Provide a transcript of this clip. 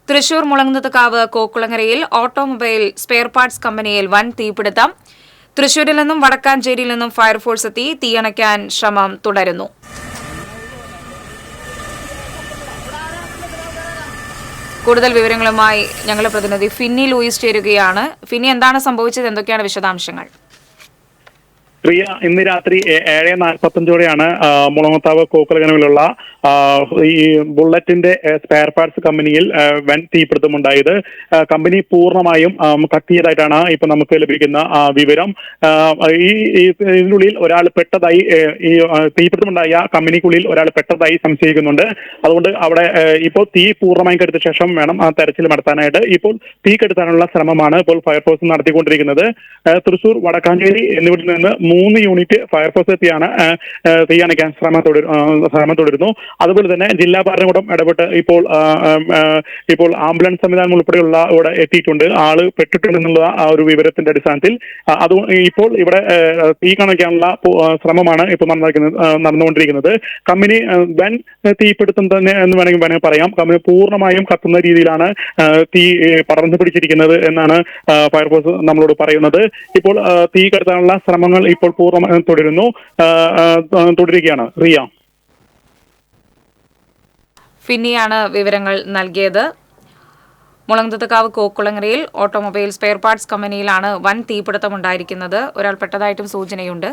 തൃശൂർ മുളങ്ങുന്നത്തുകാവ് കോക്കുളങ്ങരയിൽ automobile spare parts കമ്പനിയിൽ വൻ തീപിടുത്തം. തൃശൂരിൽ നിന്നും വടക്കാഞ്ചേരിയിൽ നിന്നും ഫയർഫോഴ്സ് എത്തി തീയണയ്ക്കാൻ ശ്രമം തുടരുന്നു. കൂടുതൽ വിവരങ്ങളുമായി ഞങ്ങളുടെ പ്രതിനിധി ഫിന്നി ലൂയിസ് ചേരുകയാണ്. ഫിന്നി, എന്താണ് സംഭവിച്ചത്? എന്തൊക്കെയാണ് വിശദാംശങ്ങൾ? പ്രിയ, ഇന്ന് രാത്രി 7:45 മുളങ്ങത്താവ് കോക്കുളങ്ങരയിലുള്ള ഈ ബുള്ളറ്റിന്റെ സ്പെയർ പാർട്സ് കമ്പനിയിൽ വൻ തീപിടുത്തമുണ്ടായത്. കമ്പനി പൂർണ്ണമായും കത്തിയതായിട്ടാണ് ഇപ്പൊ നമുക്ക് ലഭിക്കുന്ന വിവരം. ഇതിനുള്ളിൽ ഒരാൾ പെട്ടതായി, ഈ തീപിടുത്തമുണ്ടായ കമ്പനിക്കുള്ളിൽ ഒരാൾ പെട്ടതായി സംശയിക്കുന്നുണ്ട്. അതുകൊണ്ട് അവിടെ ഇപ്പോൾ തീ പൂർണ്ണമായും കെടുത്ത ശേഷം വേണം തെരച്ചിൽ നടത്താനായിട്ട്. ഇപ്പോൾ തീ കെടുത്താനുള്ള ശ്രമമാണ് ഇപ്പോൾ ഫയർഫോഴ്സ് നടത്തിക്കൊണ്ടിരിക്കുന്നത്. തൃശൂർ, വടക്കാഞ്ചേരി എന്നിവിടങ്ങളിൽ നിന്ന് 3 യൂണിറ്റ് ഫയർഫോഴ്സ് എത്തിയാണ് തീ അണയ്ക്കാൻ ശ്രമം തുടരുന്നു. അതുപോലെ തന്നെ ജില്ലാ ഭരണകൂടം ഇടപെട്ട് ഇപ്പോൾ ആംബുലൻസ് സംവിധാനം ഉൾപ്പെടെയുള്ള ഇവിടെ എത്തിയിട്ടുണ്ട്. ആള് പെട്ടിട്ടുണ്ടെന്നുള്ള ആ ഒരു വിവരത്തിന്റെ അടിസ്ഥാനത്തിൽ ഇപ്പോൾ ഇവിടെ തീ അണയ്ക്കാനുള്ള ശ്രമമാണ് ഇപ്പോൾ നടന്നുകൊണ്ടിരിക്കുന്നത്. കമ്പനി വൻ തീപിടുത്തം തന്നെ എന്ന് വേണമെങ്കിൽ പറയാം. കമ്പനി പൂർണ്ണമായും കത്തുന്ന രീതിയിലാണ് തീ പടർന്നു പിടിച്ചിരിക്കുന്നത് എന്നാണ് ഫയർഫോഴ്സ് നമ്മളോട് പറയുന്നത്. ഇപ്പോൾ തീ കെടുത്താനുള്ള ശ്രമങ്ങൾ ഇപ്പോൾ പൂർണ്ണമായും തുടരുകയാണ്. റിയ, ഫിന്നിയാണ് വിവരങ്ങൾ നൽകിയത്. മുളങ്ങത്തുകാവ് കോക്കുളങ്ങരയിൽ ഓട്ടോമൊബൈൽ സ്പെയർ പാർട്സ് കമ്പനിയിലാണ് വൻ തീപിടുത്തമുണ്ടായിരിക്കുന്നത്. ഒരാൾ പെട്ടതായിട്ടും സൂചനയുണ്ട്.